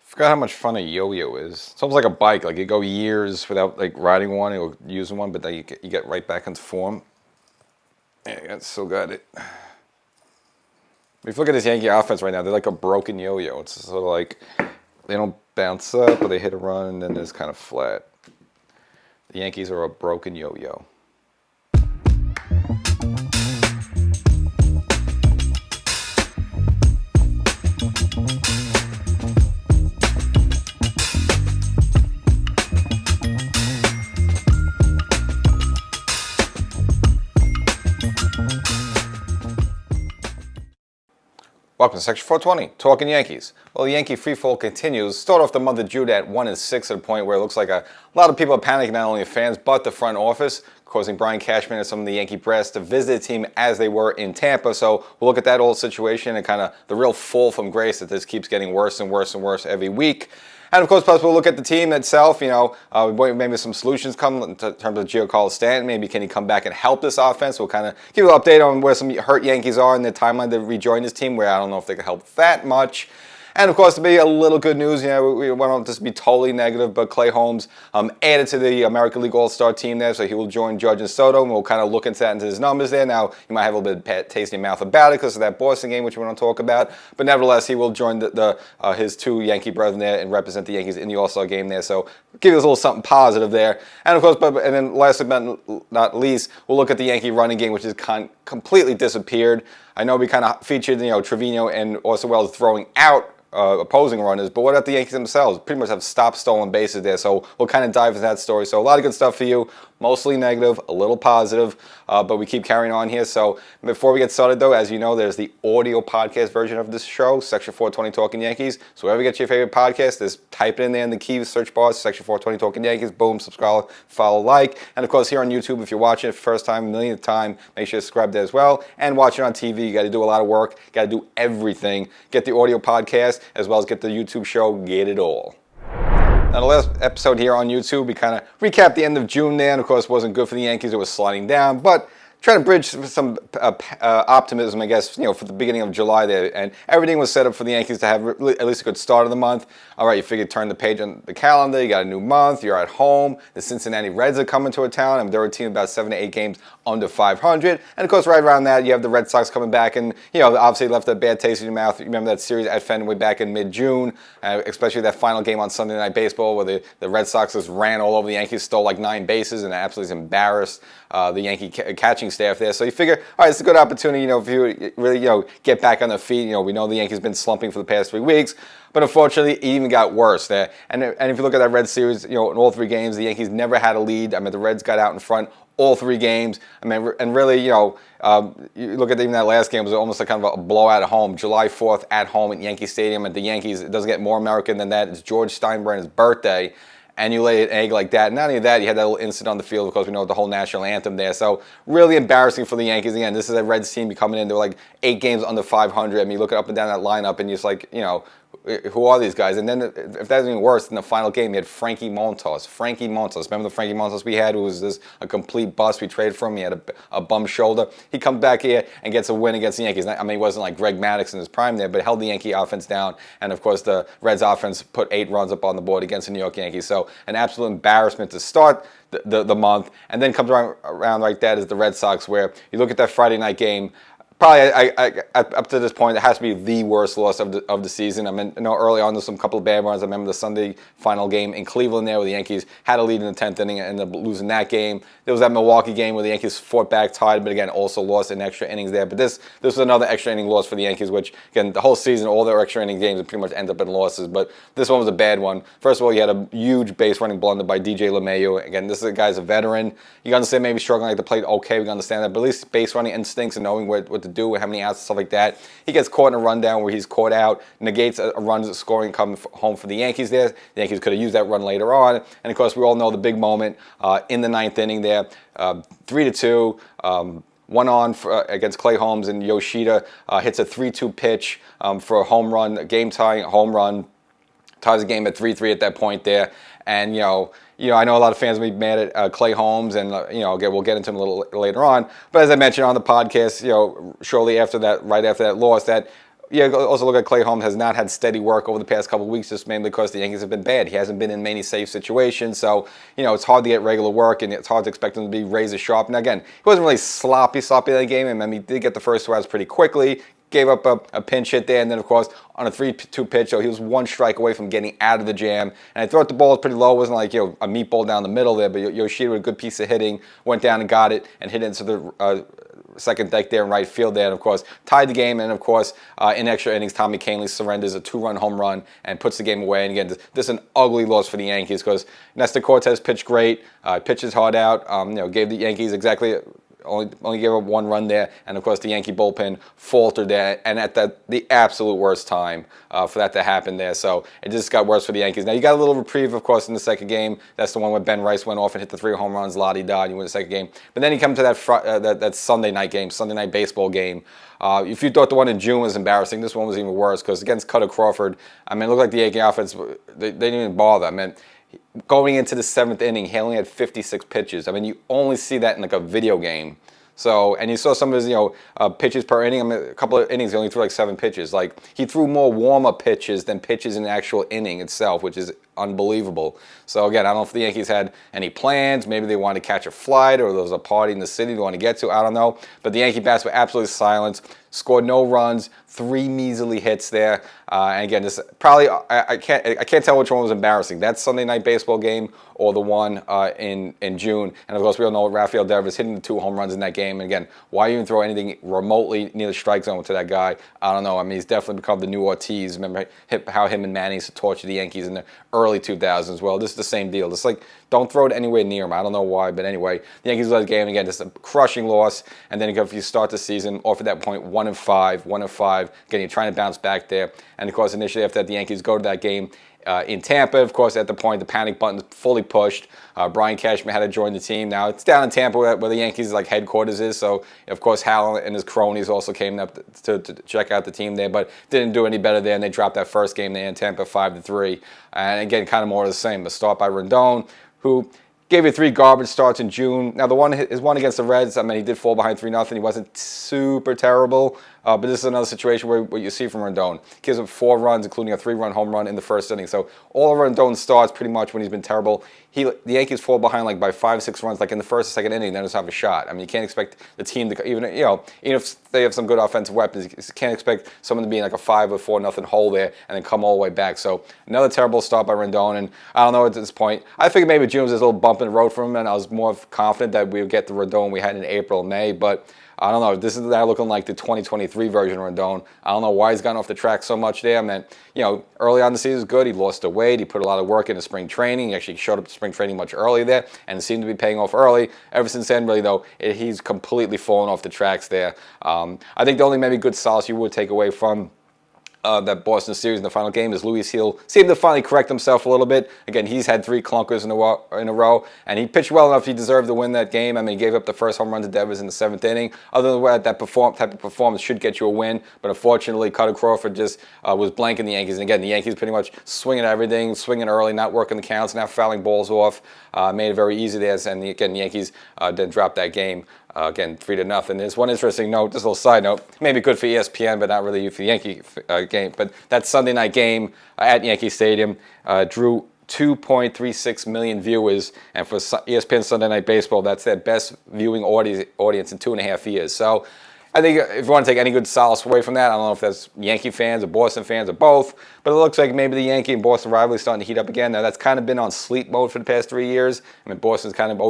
Forgot how much fun a yo-yo is. It's almost like a bike. Like you go years without like riding one or using one, but then you get right back into form. Yeah, I still got it. If you look at this Yankee offense right now, they're like a broken yo-yo. It's sort of like they don't bounce up, but they hit a run and then it's kind of flat. The Yankees are a broken yo-yo. Welcome to Section 420, Talkin Yankees. Well, the Yankee freefall continues. Start off the month of June at 1-6 at a point where it looks like a lot of people are panicking, not only the fans, but the front office, causing Brian Cashman and some of the Yankee brass to visit the team as they were in Tampa. So we'll look at that whole situation and kind of the real fall from grace that this keeps getting worse and worse and worse every week. And, of course, plus we'll look at the team itself. Maybe some solutions come in terms of Giancarlo Stanton. Maybe can he come back and help this offense? We'll kind of give you an update on where some hurt Yankees are in their timeline to rejoin this team, where I don't know if they can help that much. And, of course, to be a little good news, we want to just be totally negative, but Clay Holmes added to the American League All-Star team there, so he will join Judge and Soto, and we'll kind of look into that, into his numbers there. Now, you might have a little bit of taste in your mouth about it because of that Boston game, which we want to talk about, but nevertheless, he will join his two Yankee brethren there and represent the Yankees in the All-Star game there, so give us a little something positive there. And, of course, and then last but not least, we'll look at the Yankee running game, which has completely disappeared. I know we kind of featured, Trevino and also Wells throwing out opposing runners, but what about the Yankees themselves? Pretty much have stopped stolen bases there, so we'll kind of dive into that story. So a lot of good stuff for you, mostly negative, a little positive, but we keep carrying on here. So before we get started, though, as you know, there's the audio podcast version of this show, Section 420 Talkin Yankees. So wherever you get your favorite podcast, just type it in there in the key search bar, Section 420 Talkin Yankees, boom, subscribe, follow, like. And of course, here on YouTube, if you're watching it for the first time, millionth time, make sure to subscribe there as well. And watch it on TV, you got to do a lot of work, got to do everything. Get the audio podcast, as well as get the YouTube show, get it all. Now, the last episode here on YouTube, we kind of recapped the end of June there, and of course, it wasn't good for the Yankees. It was sliding down, but trying to bridge some optimism, I guess, for the beginning of July there. And everything was set up for the Yankees to have at least a good start of the month. All right, you figure turn the page on the calendar. You got a new month. You're at home. The Cincinnati Reds are coming to a town. And they're a team about 7 to 8 games under 500. And, of course, right around that, you have the Red Sox coming back. And, obviously left a bad taste in your mouth. You remember that series at Fenway back in mid-June, especially that final game on Sunday Night Baseball where the Red Sox just ran all over the Yankees, stole like 9 bases, and absolutely embarrassed the Yankee catching staff there. So you figure, all right, it's a good opportunity, if you really, get back on their feet. We know the Yankees been slumping for the past 3 weeks, but unfortunately, it even got worse there. And if you look at that Reds series, in all 3 games, the Yankees never had a lead. I mean, the Reds got out in front all 3 games. I mean, and really, you look at even that last game, it was almost like kind of a blowout at home. July 4th at home at Yankee Stadium at the Yankees. It doesn't get more American than that. It's George Steinbrenner's birthday. And you lay an egg like that. Not only that, you had that little incident on the field, because we know the whole national anthem there. So really embarrassing for the Yankees. Again, this is a Reds team coming in. They're like 8 games under 500. I mean, you look up and down that lineup, and you're just like, who are these guys? And then if that's even worse, in the final game, you had Frankie Montas. Remember the Frankie Montas we had, who was just a complete bust? We traded for him. He had a bum shoulder. He comes back here and gets a win against the Yankees. I mean, he wasn't like Greg Maddux in his prime there, but held the Yankee offense down. And, of course, the Reds offense put 8 runs up on the board against the New York Yankees. So an absolute embarrassment to start the month. And then comes around like that is the Red Sox, where you look at that Friday night game. Probably, up to this point, it has to be the worst loss of the season. I mean, early on, there's some couple of bad runs. I remember the Sunday final game in Cleveland there, where the Yankees had a lead in the 10th inning and ended up losing that game. There was that Milwaukee game where the Yankees fought back, tied, but again, also lost in extra innings there. But this was another extra inning loss for the Yankees, which, again, the whole season, all their extra inning games pretty much end up in losses. But this one was a bad one. First of all, you had a huge base running blunder by DJ LeMahieu. Again, this guy's a veteran. You understand maybe struggling at the plate, okay, we can understand that. But at least base running instincts and knowing what to do and how many outs and stuff like that. He gets caught in a rundown where he's caught out, negates a run scoring coming home for the Yankees there. The Yankees could have used that run later on. And, of course, we all know the big moment in the 9th inning there, 3-2. One on against Clay Holmes, and Yoshida hits a 3-2 pitch for a home run, a game-tying home run. Ties the game at 3-3 at that point there. And, I know a lot of fans will be mad at Clay Holmes, and, we'll get into him a little later on. But as I mentioned on the podcast, shortly after that, right after that loss, that yeah, also look at Clay Holmes has not had steady work over the past couple of weeks, just mainly because the Yankees have been bad. He hasn't been in many safe situations, so it's hard to get regular work, and it's hard to expect him to be razor sharp. And again, he wasn't really sloppy in that game. I mean, he did get the first 2 outs pretty quickly. Gave up a pinch hit there, and then, of course, on a 3-2 pitch, so he was 1 strike away from getting out of the jam. And I thought the ball was pretty low. It wasn't like, a meatball down the middle there, but Yoshida with a good piece of hitting, went down and got it, and hit into the second deck there in right field there, and, of course, tied the game. And, of course, in extra innings, Tommy Kahnle surrenders a 2-run home run and puts the game away. And, again, this is an ugly loss for the Yankees because Nestor Cortes pitched great, pitched his heart out, gave the Yankees exactly only gave up 1 run there, and of course the Yankee bullpen faltered there, and at the absolute worst time for that to happen there. So it just got worse for the Yankees. Now you got a little reprieve, of course, in the second game. That's the one where Ben Rice went off and hit the 3 home runs, la-di-da, and you win the second game. But then you come to that Sunday night game, Sunday night baseball game. If you thought the one in June was embarrassing, this one was even worse because against Cutter Crawford, I mean, it looked like the Yankee offense, they didn't even bother. I mean, going into the 7th inning, he only had 56 pitches. I mean, you only see that in like a video game. So, and you saw some of his, pitches per inning. I mean, a couple of innings, he only threw like 7 pitches. Like, he threw more warm-up pitches than pitches in the actual inning itself, which is unbelievable. So, again, I don't know if the Yankees had any plans. Maybe they wanted to catch a flight or there was a party in the city they wanted to get to. I don't know. But the Yankee bats were absolutely silent. Scored no runs, 3 measly hits there. And again, this probably I can't tell which one was embarrassing. That Sunday night baseball game or the one in June. And of course, we all know Rafael Devers hitting the 2 home runs in that game. And again, why even throw anything remotely near the strike zone to that guy? I don't know. I mean, he's definitely become the new Ortiz. Remember how him and Manny used to torture the Yankees in the early 2000s? Well, this is the same deal. It's like, don't throw it anywhere near him. I don't know why, but anyway, the Yankees led the game again. Just a crushing loss. And then if you start the season off at that point, 1-5. Again, you're trying to bounce back there. And of course, initially after that, the Yankees go to that game in Tampa. Of course, at the point, the panic button fully pushed. Brian Cashman had to join the team. Now, it's down in Tampa where the Yankees' headquarters is. So, of course, Hal and his cronies also came up to check out the team there, but didn't do any better there. And they dropped that first game there in Tampa 5-3. And again, kind of more of the same. A start by Rendon, who gave you 3 garbage starts in June. Now, his one against the Reds, I mean, he did fall behind 3-0. He wasn't super terrible. But this is another situation where what you see from Rendon. He gives up 4 runs, including a 3-run home run in the first inning. So all of Rendon's starts, pretty much when he's been terrible, the Yankees fall behind by 5-6 runs, in the first or second inning, then just have a shot. I mean, you can't expect the team to even if they have some good offensive weapons, you can't expect someone to be in a 5 or 4-0 hole there and then come all the way back. So another terrible start by Rendon, and I don't know at this point. I figured maybe June was a little bump in the road for him, and I was more confident that we would get the Rendon we had in April, May, but I don't know. This is now looking like the 2023 version of Rendon. I don't know why he's gotten off the track so much there. I mean, early on in the season was good. He lost the weight. He put a lot of work into spring training. He actually showed up to spring training much earlier there, and it seemed to be paying off early. Ever since then, really, though, he's completely fallen off the tracks there. I think the only maybe good solace you would take away from that Boston series in the final game is Luis Gil seemed to finally correct himself a little bit. Again, he's had 3 clunkers in a row, and he pitched well enough. He deserved to win that game. I mean, he gave up the first home run to Devers in the 7th inning. Other than that, type of performance should get you a win, but unfortunately, Cutter Crawford just was blanking the Yankees. And again, the Yankees pretty much swinging at everything, swinging early, not working the counts, not fouling balls off. Made it very easy there, and again, the Yankees then dropped that game. Again, 3-0. There's one interesting note, just a little side note, maybe good for ESPN, but not really for the Yankee game. But that Sunday night game at Yankee Stadium drew 2.36 million viewers, and for ESPN Sunday Night Baseball, that's their best viewing audience in 2.5 years. So I think if you want to take any good solace away from that, I don't know if that's Yankee fans or Boston fans or both, but it looks like maybe the Yankee and Boston rivalry is starting to heat up again. Now, that's kind of been on sleep mode for the past 3 years. I mean, Boston's kind of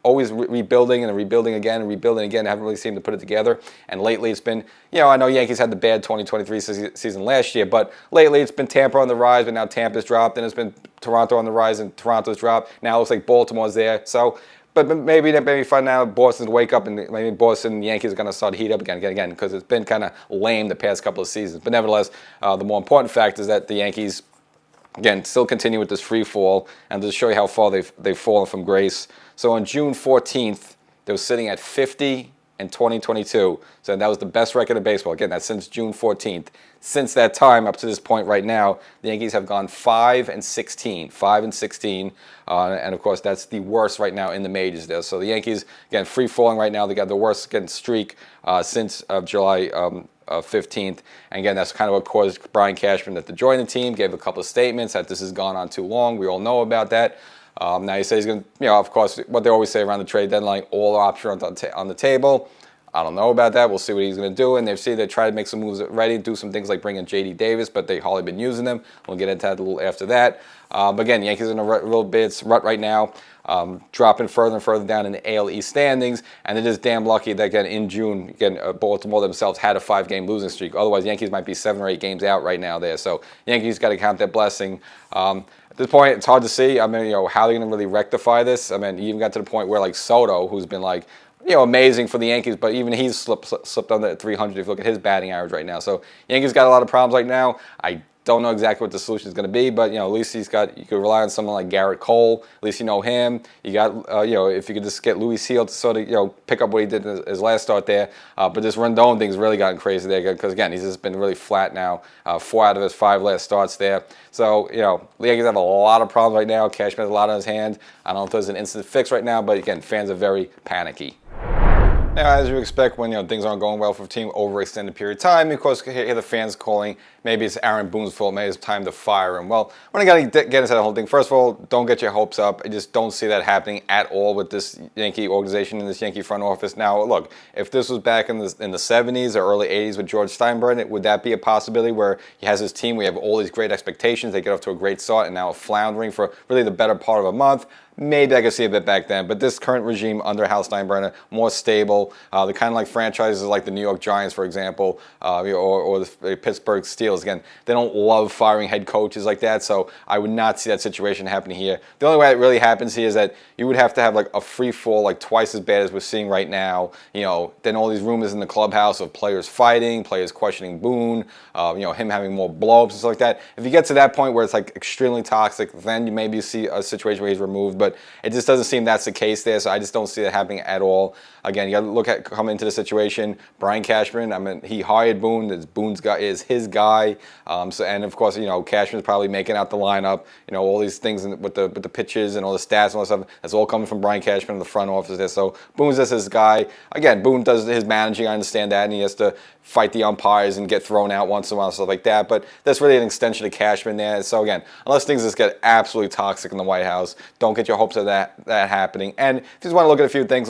always rebuilding and rebuilding again and rebuilding again. Haven't really seemed to put it together. And lately it's been, I know Yankees had the bad 2023 season last year, but lately it's been Tampa on the rise, but now Tampa's dropped, and it's been Toronto on the rise, and Toronto's dropped. Now it looks like Baltimore's there. So, but maybe find out Boston's wake up, and maybe Boston and the Yankees are going to start to heat up again, because it's been kind of lame the past couple of seasons. But nevertheless, the more important fact is that the Yankees, again, still continue with this free fall, and to show you how far they've fallen from grace. So on June 14th, they were sitting at 50 in 2022. So that was the best record in baseball. Again, that's since June 14th. Since that time, up to this point right now, the Yankees have gone 5-16. 5-16. And of course, that's the worst right now in the majors there. So the Yankees, again, free falling right now. They got the worst streak since July 15th. And again, that's kind of what caused Brian Cashman to join the team, gave a couple of statements that this has gone on too long. We all know about that. Now he says he's going to, of course, what they always say around the trade deadline, all options on the table. I don't know about that. We'll see what he's going to do. And they tried to make some moves ready, do some things like bring in J.D. Davis, but they've hardly been using them. We'll get into that a little after that. But again, Yankees in a real bit rut right now, dropping further and further down in the AL East standings. And they're just damn lucky that, again, in June, Baltimore themselves had a 5-game losing streak. Otherwise, Yankees might be 7 or 8 games out right now there. So Yankees got to count their blessing. At this point, it's hard to see. I mean, how they're going to really rectify this. I mean, you even got to the point where, like, Soto, who's been, like, amazing for the Yankees, but even he's slipped under 300 if you look at his batting average right now. So Yankees got a lot of problems right now. I don't know exactly what the solution is going to be, but at least you could rely on someone like Garrett Cole. At least you know him. You got if you could just get Luis Seal to sort of pick up what he did in his last start there. But this Rendon thing's really gotten crazy there because again he's just been really flat now. 4 out of his 5 last starts there. So the Yankees have a lot of problems right now. Cashman has a lot on his hands. I don't know if there's an instant fix right now, but again fans are very panicky. Now, as you expect when things aren't going well for a team over an extended period of time, of course, you hear the fans calling, maybe it's Aaron Boone's fault, maybe it's time to fire him. Well, when I got to get into that whole thing, first of all, don't get your hopes up. I just don't see that happening at all with this Yankee organization and this Yankee front office. Now, look, if this was back in the 70s or early 80s with George Steinbrenner, would that be a possibility where he has his team, we have all these great expectations, they get off to a great start, and now floundering for really the better part of a month? Maybe I could see a bit back then, but this current regime under Hal Steinbrenner, more stable. The kind of like franchises like the New York Giants, for example, or the Pittsburgh Steelers. Again, they don't love firing head coaches like that, so I would not see that situation happening here. The only way it really happens here is that you would have to have like a free fall, like twice as bad as we're seeing right now. Then all these rumors in the clubhouse of players fighting, players questioning Boone, him having more blow-ups and stuff like that. If you get to that point where it's like extremely toxic, then you maybe see a situation where he's removed, but it just doesn't seem that's the case there, so I just don't see that happening at all. Again, you got to look at coming into the situation. Brian Cashman, I mean, he hired Boone. Boone's guy is his guy. And of course, Cashman's probably making out the lineup. All these things with the pitches and all the stats and all that stuff. That's all coming from Brian Cashman in the front office there. So Boone's just his guy. Again, Boone does his managing. I understand that, and he has to fight the umpires and get thrown out once in a while, stuff like that. But that's really an extension of Cashman there. So again, unless things just get absolutely toxic in the White House, don't get your hopes of that happening. And if you just want to look at a few things,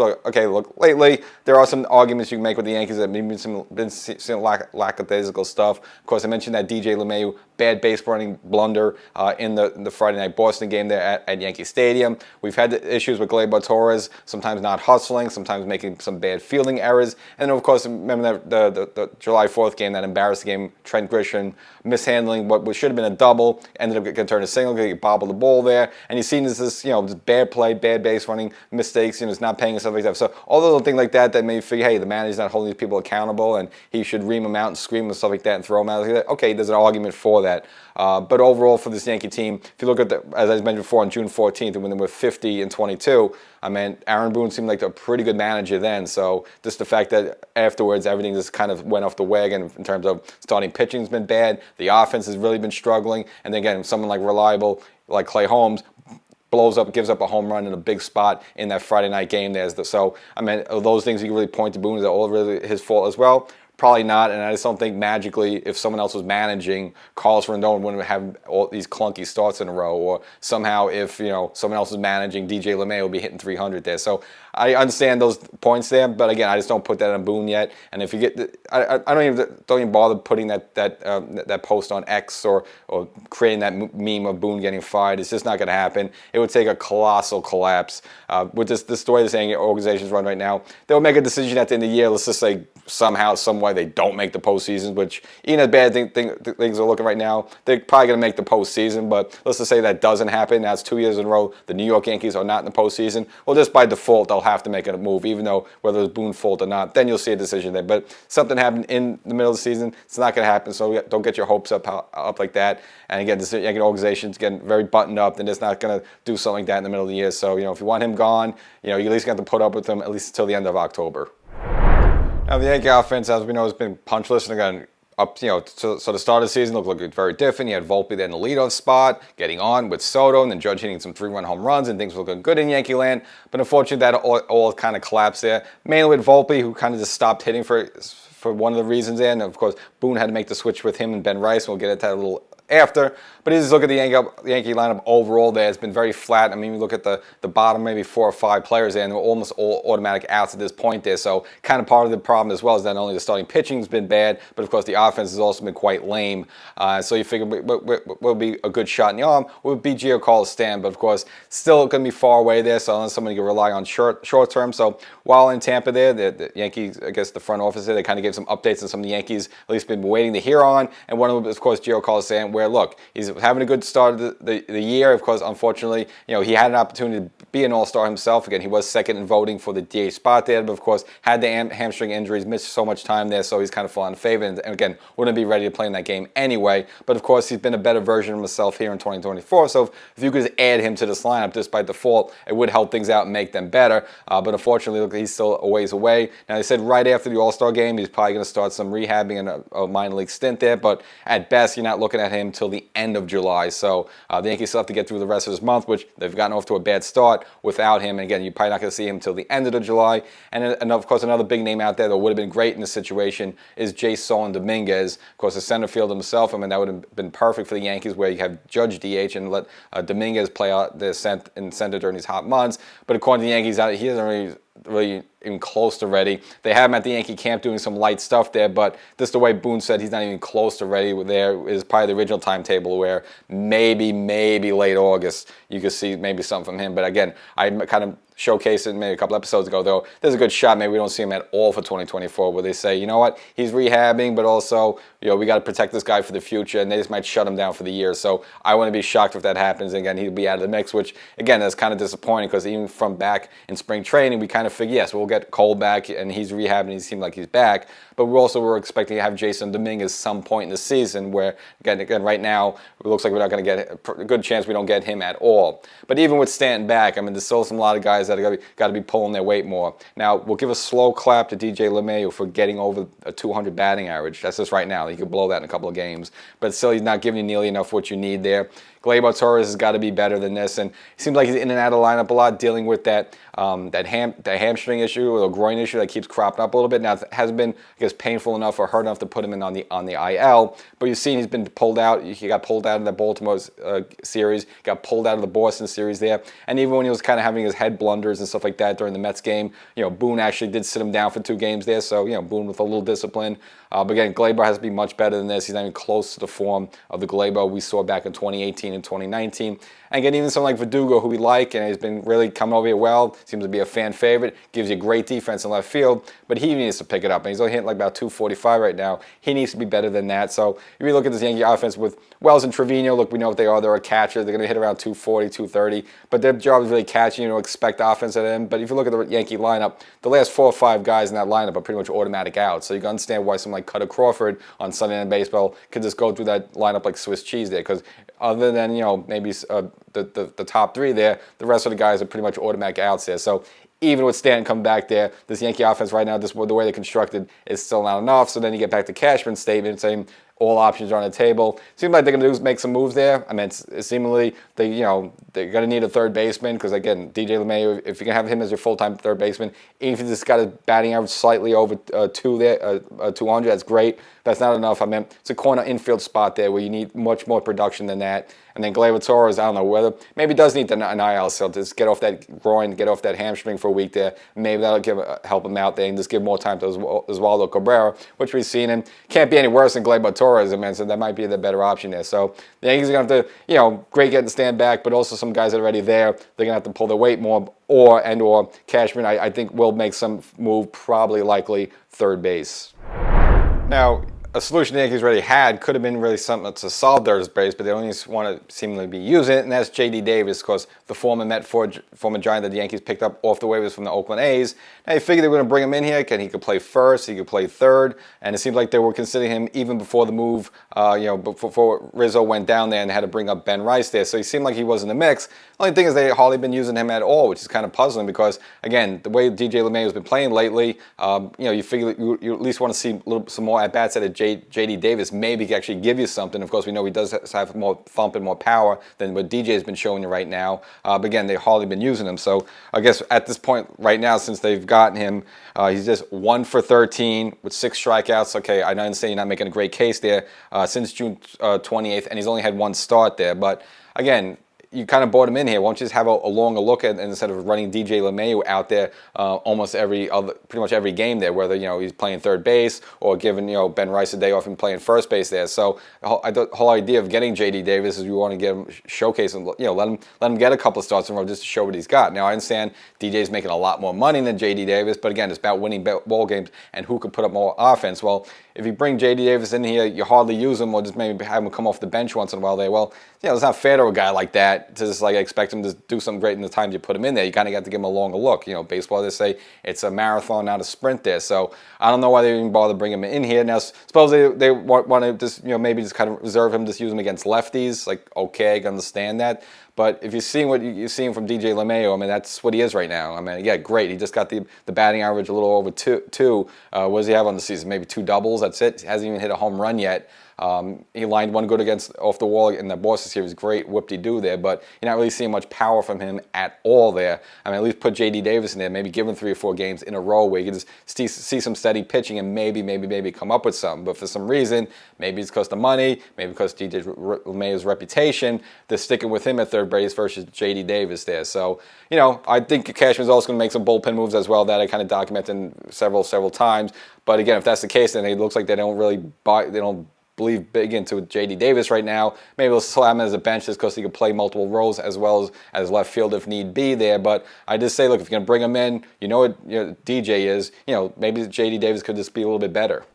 lately there are some arguments you can make with the Yankees that maybe been some lackadaisical stuff. Of course, I mentioned that DJ LeMahieu bad base running blunder in the Friday night Boston game there at Yankee Stadium. We've had issues with Gleyber Torres, sometimes not hustling, sometimes making some bad fielding errors. And then, of course, remember the July 4th game, that embarrassing game, Trent Grisham mishandling what should have been a double, ended up getting turned a single, getting bobbled the ball there. And you've seen this bad play, bad base running mistakes, it's not paying and stuff like that. So all the little things like that made you figure, hey, the manager's not holding these people accountable and he should ream them out and scream and stuff like that and throw them out like that. Okay, there's an argument for that. But overall for this Yankee team, if you look at as I mentioned before, on June 14th, when they were 50-22, I mean, Aaron Boone seemed like a pretty good manager then. So just the fact that afterwards everything just kind of went off the wagon in terms of starting pitching's been bad, the offense has really been struggling, and then again, someone like reliable like Clay Holmes blows up, gives up a home run in a big spot in that Friday night game. So I mean, those things you can really point to Boone, is that all really his fault as well? Probably not, and I just don't think magically, if someone else was managing, Carlos Rendon wouldn't have all these clunky starts in a row, or somehow if someone else was managing, DJ LeMahieu would be hitting 300 there. So I understand those points there, but again, I just don't put that on Boone yet. And if you get, I don't even bother putting that post on X or creating that meme of Boone getting fired. It's just not going to happen. It would take a colossal collapse with this the way the saying organizations run right now. They'll make a decision at the end of the year. Let's just say somehow, some way they don't make the postseason, which even as bad things are looking right now, they're probably going to make the postseason. But let's just say that doesn't happen. That's 2 years in a row. The New York Yankees are not in the postseason. Well, just by default, they'll have to make a move, even though whether it's Boone's fault or not, then you'll see a decision there. But something happened in the middle of the season, it's not going to happen. So don't get your hopes up like that. And again, this Yankee organization's getting very buttoned up, and it's not going to do something like that in the middle of the year. So if you want him gone, you at least got to put up with him at least until the end of October. Now, the Yankee offense, as we know, has been punchless, and again, so the start of the season looked very different. You had Volpe there in the leadoff spot, getting on with Soto, and then Judge hitting some 3-run home runs, and things were looking good in Yankee land. But unfortunately, that all kind of collapsed there, mainly with Volpe, who kind of just stopped hitting for for one of the reasons there. And of course, Boone had to make the switch with him and Ben Rice. We'll get into that a little after. But as you look at the Yankee lineup overall there, it's been very flat. I mean, you look at the bottom maybe 4 or 5 players there, and they're almost all automatic outs at this point there. So kind of part of the problem as well is not only the starting pitching's been bad, but of course the offense has also been quite lame. So you figure what will be a good shot in the arm would be Giancarlo Stanton, but of course still going to be far away there. So unless somebody can rely on short term. So while in Tampa there, the Yankees, I guess the front office there, they kind of gave some updates on some of the Yankees at least been waiting to hear on, and one of them is of course Giancarlo Stanton, where look, he's having a good start of the year. Of course, unfortunately, he had an opportunity to be an all-star himself. Again, he was second in voting for the DH spot there, but of course had the hamstring injuries, missed so much time there, so he's kind of fallen in favor, and again, wouldn't be ready to play in that game anyway. But of course, he's been a better version of himself here in 2024, so if you could add him to this lineup just by default, it would help things out and make them better. But unfortunately, look, he's still a ways away. Now, they said right after the All-Star game, he's probably going to start some rehabbing and a minor league stint there, but at best, you're not looking at him till the end of July. So the Yankees still have to get through the rest of this month, which they've gotten off to a bad start without him. And again, you're probably not going to see him till the end of July. And of course, another big name out there that would have been great in this situation is Jason Dominguez. Of course, the center field himself. I mean, that would have been perfect for the Yankees, where you have Judge DH and let Dominguez play out the center during these hot months. But according to the Yankees, he doesn't really even close to ready. They have him at the Yankee camp doing some light stuff there, but just the way Boone said, he's not even close to ready. There is probably the original timetable where maybe late August you could see maybe something from him. But again, I kind of showcased it maybe a couple episodes ago, though. There's a good shot maybe we don't see him at all for 2024, where they say, you know what, he's rehabbing, but also, we got to protect this guy for the future, and they just might shut him down for the year. So I wouldn't be shocked if that happens. And again, he'll be out of the mix, which again, that's kind of disappointing, because even from back in spring training, we kind of figured, yes, we'll get Cole back, and he's rehabbing, he seemed like he's back. But we also were expecting to have Jason Dominguez some point in the season, where again, right now it looks like we're not going to get a good chance we don't get him at all. But even with Stanton back, I mean, there's still a lot of guys that are got to be pulling their weight more. Now, we'll give a slow clap to DJ LeMahieu for getting over a 200 batting average. That's just right now. He could blow that in a couple of games, but still, he's not giving you nearly enough what you need there. Gleyber Torres has got to be better than this, and it seems like he's in and out of the lineup a lot, dealing with that hamstring issue or the groin issue that keeps cropping up a little bit. Now, it hasn't been, I guess, painful enough or hurt enough to put him in on the IL, but you've seen he's been pulled out. He got pulled out of the Baltimore series, got pulled out of the Boston series there, and even when he was kind of having his head blunders and stuff like that during the Mets game, Boone actually did sit him down for 2 games there, so Boone with a little discipline. But again, Gleyber has to be much better than this. He's not even close to the form of the Gleyber we saw back in 2018 and 2019. And again, even someone like Verdugo, who we like, and he's been really coming over here well, seems to be a fan favorite, gives you great defense in left field, but he needs to pick it up. And he's only hitting like about 245 right now. He needs to be better than that. So if you look at this Yankee offense with Wells and Trevino, look, we know what they are. They're a catcher. They're going to hit around 240, 230, but their job is really catching. You don't expect offense at them. But if you look at the Yankee lineup, the last 4 or 5 guys in that lineup are pretty much automatic outs. So you can understand why someone like Cutter Crawford on Sunday Night Baseball could just go through that lineup like Swiss cheese there, because other than maybe the top 3 there, the rest of the guys are pretty much automatic outs there. So even with Stanton coming back there, this Yankee offense right now, the way they're constructed, is still not enough. So then you get back to Cashman's statement saying all options are on the table. Seems like they're going to make some moves there. I mean, it's seemingly they're going to need a third baseman, because again, DJ LeMahieu, if you can have him as your full-time third baseman, even if he's got a batting average slightly over 200, that's great. That's not enough. I mean, it's a corner infield spot there where you need much more production than that. And then Gleyber Torres, I don't know whether, maybe does need an IL, so just get off that groin, get off that hamstring for a week there. Maybe that'll help him out there, and just give more time to Oswaldo Cabrera, which we've seen, and can't be any worse than Gleyber Torres. I mean, so that might be the better option there. So the Yankees are going to have to, great getting Stand back, but also some guys that are already there, they're going to have to pull their weight more, or Cashman, I think, will make some move, probably likely third base. Now, a solution the Yankees already had could have been really something to solve third base, but they only want to seemingly be using it, and that's J.D. Davis, because the former Giant that the Yankees picked up off the waivers from the Oakland A's. Now, you figured they were going to bring him in here, he could play first, he could play third, and it seemed like they were considering him even before the move, before Rizzo went down there and had to bring up Ben Rice there, so he seemed like he was in the mix. The only thing is they hardly been using him at all, which is kind of puzzling, because, again, the way DJ LeMahieu has been playing lately, you figure you at least want to see some more at-bats at a J.D. Davis maybe can actually give you something. Of course, we know he does have more thump and more power than what DJ's been showing you right now. But again, they've hardly been using him. So I guess at this point right now, since they've gotten him, he's just 1 for 13 with 6 strikeouts. Okay, I understand you're not making a great case there since June 28th, and he's only had 1 start there. But again, you kind of brought him in here. Why don't you just have a longer look at, instead of running DJ LeMahieu out there almost pretty much every game there, whether he's playing third base or giving Ben Rice a day off and playing first base there. So the whole idea of getting J.D. Davis is we want to get him showcase and let him get a couple of starts in a row just to show what he's got. Now I understand DJ's making a lot more money than J.D. Davis, but again, it's about winning ball games and who could put up more offense. Well, if you bring J.D. Davis in here, you hardly use him, or just maybe have him come off the bench once in a while there. Well, it's not fair to a guy like that to just expect him to do something great in the time you put him in there. You kind of got to give him a longer look. Baseball, they say it's a marathon, not a sprint there. So I don't know why they even bother bringing him in here. Now, suppose they want to just, maybe just kind of reserve him, just use him against lefties. Okay, I can understand that. But if you're seeing what you're seeing from DJ LeMahieu, I mean, that's what he is right now. I mean, yeah, great. He just got the batting average a little over two. What does he have on the season? Maybe 2 doubles. That's it. He hasn't even hit a home run yet. He lined 1 good against off the wall in the Boston series. Great whoop-de-doo there, but you're not really seeing much power from him at all there. I mean, at least put J.D. Davis in there, maybe give him 3 or 4 games in a row where you can just see some steady pitching and maybe come up with something. But for some reason, maybe it's because of money, maybe because DJ LeMahieu's reputation, they're sticking with him at third base versus J.D. Davis there. So, I think Cashman's also going to make some bullpen moves as well that I kind of documented several times. But again, if that's the case, then it looks like they don't believe big into J.D. Davis right now. Maybe they'll slam him as a bench just because he can play multiple roles as well as left field if need be there. But I just say, look, if you're going to bring him in, what DJ is, maybe J.D. Davis could just be a little bit better.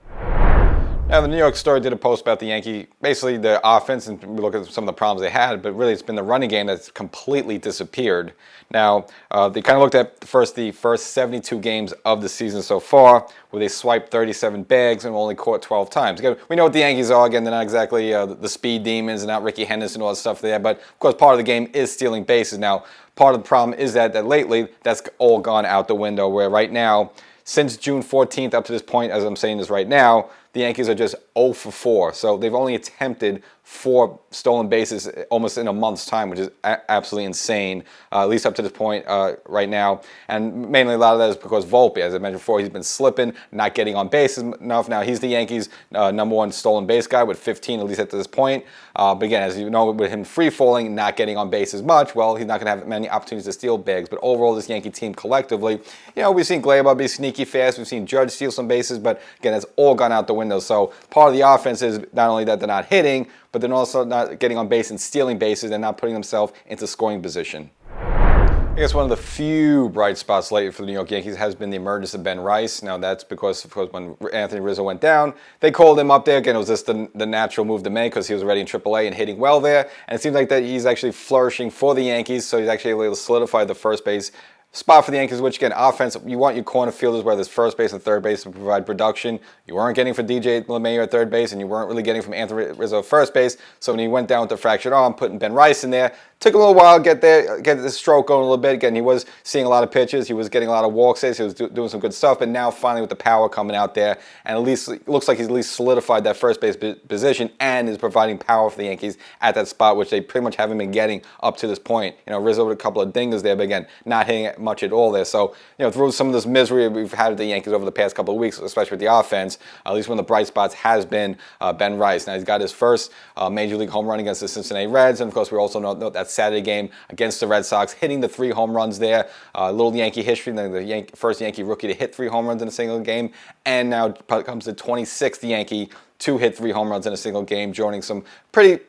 Now, the New York Star did a post about the Yankee, basically the offense, and we look at some of the problems they had, but really it's been the running game that's completely disappeared. Now, they kind of looked at the first 72 games of the season so far, where they swiped 37 bags and only caught 12 times. Again, we know what the Yankees are. Again, they're not exactly the speed demons and not Ricky Henderson and all that stuff there, but of course part of the game is stealing bases. Now, part of the problem is that lately that's all gone out the window, where right now, since June 14th up to this point, as I'm saying this right now, the Yankees are just 0 for 4. So they've only attempted 4 stolen bases almost in a month's time, which is absolutely insane, at least up to this point right now. And mainly a lot of that is because Volpe, as I mentioned before, he's been slipping, not getting on base enough. Now he's the Yankees' number 1 stolen base guy with 15, at least at this point. But again, as you know, with him free-falling, not getting on base as much, well, he's not going to have many opportunities to steal bags. But overall, this Yankee team collectively, we've seen Gleyber be sneaky fast. We've seen Judge steal some bases, but again, that's all gone out the window. So part of the offense is not only that they're not hitting, but they're also not getting on base and stealing bases and not putting themselves into scoring position. I guess one of the few bright spots lately for the New York Yankees has been the emergence of Ben Rice. Now that's because, of course, when Anthony Rizzo went down, they called him up there. Again, it was just the natural move to make because he was already in AAA and hitting well there. And it seems like that he's actually flourishing for the Yankees, so he's actually able to solidify the first base spot for the Yankees, which again, offense, you want your corner fielders, whether it's first base and third base, to provide production. You weren't getting for DJ LeMahieu at third base, and you weren't really getting from Anthony Rizzo at first base. So when he went down with the fractured arm, putting Ben Rice in there, took a little while to get the stroke going a little bit. Again, he was seeing a lot of pitches. He was getting a lot of walks. He was doing some good stuff. But now finally with the power coming out there, and at least it looks like he's at least solidified that first base position and is providing power for the Yankees at that spot, which they pretty much haven't been getting up to this point. Rizzo with a couple of dingers there, but again, not hitting it much at all there. So, through some of this misery we've had with the Yankees over the past couple of weeks, especially with the offense, at least one of the bright spots has been Ben Rice. Now he's got his first Major League home run against the Cincinnati Reds, and of course we also know that Saturday game against the Red Sox, hitting the 3 home runs there. Little Yankee history, the first Yankee rookie to hit 3 home runs in a single game, and now comes the 26th Yankee to hit 3 home runs in a single game, joining some pretty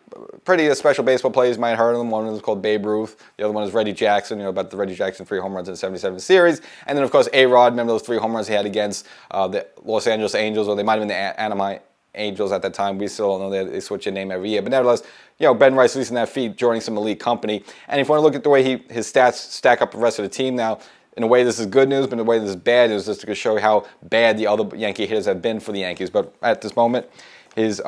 special baseball players. You might have heard of them. One of them is called Babe Ruth. The other one is Reggie Jackson, about the Reggie Jackson 3 home runs in the 77 series. And then, of course, A-Rod, remember those 3 home runs he had against the Los Angeles Angels, or they might have been the Anaheim Angels at that time. We still don't know. They switch their name every year. But nevertheless, Ben Rice, at least in that feat, joining some elite company. And if you want to look at the way his stats stack up the rest of the team now, in a way this is good news, but in a way this is bad news, just to show how bad the other Yankee hitters have been for the Yankees. But at this moment, his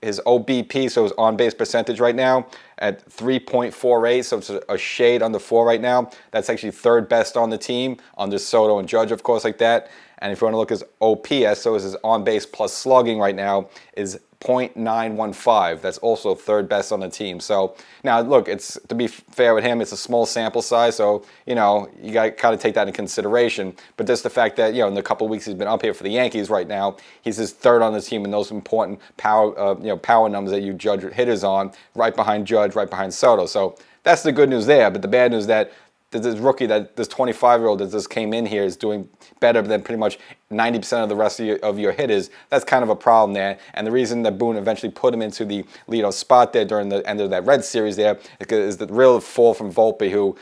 his OBP, so his on-base percentage right now at 3.48, so it's a shade under 4 right now. That's actually third best on the team, under Soto and Judge, of course, like that. And if you want to look at his OPS, so his on-base plus slugging right now is .915. That's also third best on the team. So now, look, it's, to be fair with him, it's a small sample size, so you got to kind of take that into consideration. But just the fact that in the couple of weeks he's been up here for the Yankees right now, he's his third on the team in those important power power numbers that you judge hitters on, right behind Judge, right behind Soto. So that's the good news there. But the bad news is that this rookie, this 25-year-old that just came in here is doing better than pretty much 90% of the rest of your hitters. That's kind of a problem there. And the reason that Boone eventually put him into the leadoff spot there during the end of that Red Series there is the real fall from Volpe, who,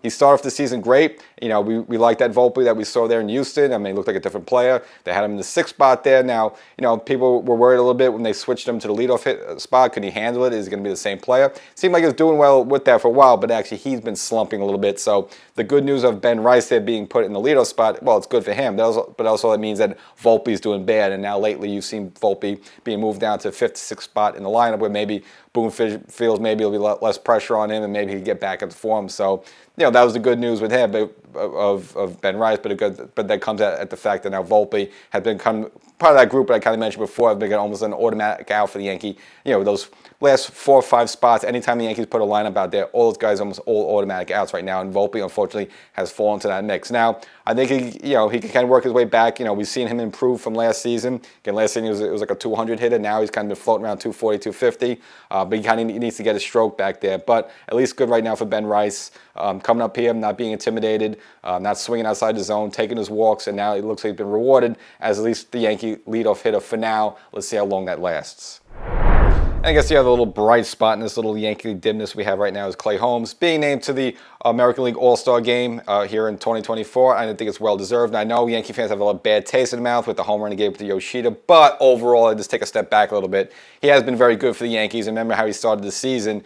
he started off the season great. We like that Volpe that we saw there in Houston. I mean, he looked like a different player. They had him in the 6th spot there. Now, people were worried a little bit when they switched him to the leadoff spot. Could he handle it? Is he going to be the same player? Seemed like he was doing well with that for a while, but actually he's been slumping a little bit. So the good news of Ben Rice there being put in the leadoff spot, well, it's good for him. But also it means that Volpe's doing bad. And now lately you've seen Volpe being moved down to 5th, 6th spot in the lineup, where maybe Boone feels maybe there'll be less pressure on him and maybe he can get back into form. So, that was the good news with him of Ben Rice. But that comes at the fact that now Volpe had become part of that group that I kind of mentioned before, have been almost an automatic out for the Yankee. Those last 4 or 5 spots, anytime the Yankees put a lineup out there, all those guys are almost all automatic outs right now. And Volpe, unfortunately, has fallen to that mix. Now, I think he can kind of work his way back. We've seen him improve from last season. Again, last season it was like a 200 hitter. Now he's kind of been floating around 240, 250. But he kind of needs to get his stroke back there. But at least good right now for Ben Rice. Coming up here, not being intimidated, not swinging outside the zone, taking his walks, and now it looks like he's been rewarded as at least the Yankee leadoff hitter for now. Let's see how long that lasts. And I guess the other little bright spot in this little Yankee dimness we have right now is Clay Holmes being named to the American League All-Star game here in 2024. I think it's well-deserved. And I know Yankee fans have a lot of bad taste in the mouth with the home run he gave to Yoshida, but overall, I just take a step back a little bit. He has been very good for the Yankees. Remember how he started the season,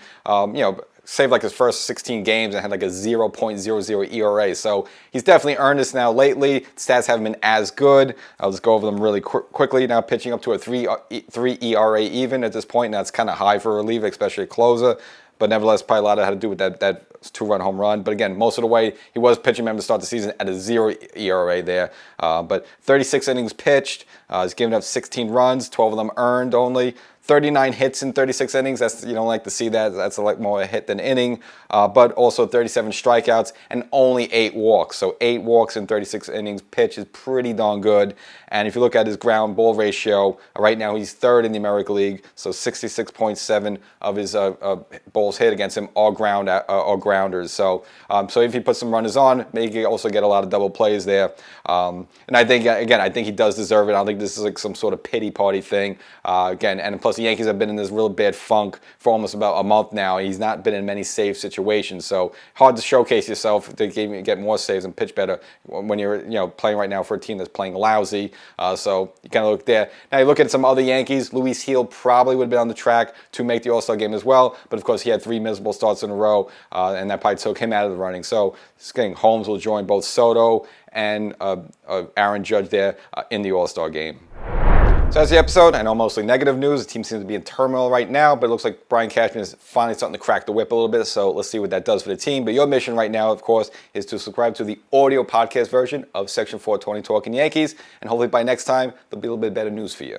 saved like his first 16 games and had like a 0.00 ERA. So he's definitely earned this now lately. Stats haven't been as good. I'll just go over them really quickly. Now pitching up to a 3 ERA even at this point. Now it's kind of high for a reliever, especially a closer. But nevertheless, probably a lot had to do with that 2-run home run. But again, most of the way, he was pitching them to start the season at a 0 ERA there. But 36 innings pitched. He's given up 16 runs, 12 of them earned only. 39 hits in 36 innings. That's, you don't like to see that. That's like more a hit than inning. But also 37 strikeouts and only 8 walks. So 8 walks in 36 innings pitch is pretty darn good. And if you look at his ground ball ratio, right now he's 3rd in the American League. So 66.7 of his balls hit against him are grounders. So if he puts some runners on, maybe he can also get a lot of double plays there. And I think, again, I think he does deserve it. I don't think this is like some sort of pity party thing. And plus the Yankees have been in this real bad funk for almost about a month now. He's not been in many save situations. So hard to showcase yourself to get more saves and pitch better when you're playing right now for a team that's playing lousy. So you kind of look there. Now you look at some other Yankees. Luis Gil probably would have been on the track to make the All-Star game as well. But of course he had 3 miserable starts in a row, and that probably took him out of the running. So Holmes will join both Soto and Aaron Judge there in the All-Star game. So that's the episode. I know mostly negative news. The team seems to be in turmoil right now, but it looks like Brian Cashman is finally starting to crack the whip a little bit. So let's see what that does for the team. But your mission right now, of course, is to subscribe to the audio podcast version of Section 420 Talkin Yankees. And hopefully by next time, there'll be a little bit better news for you.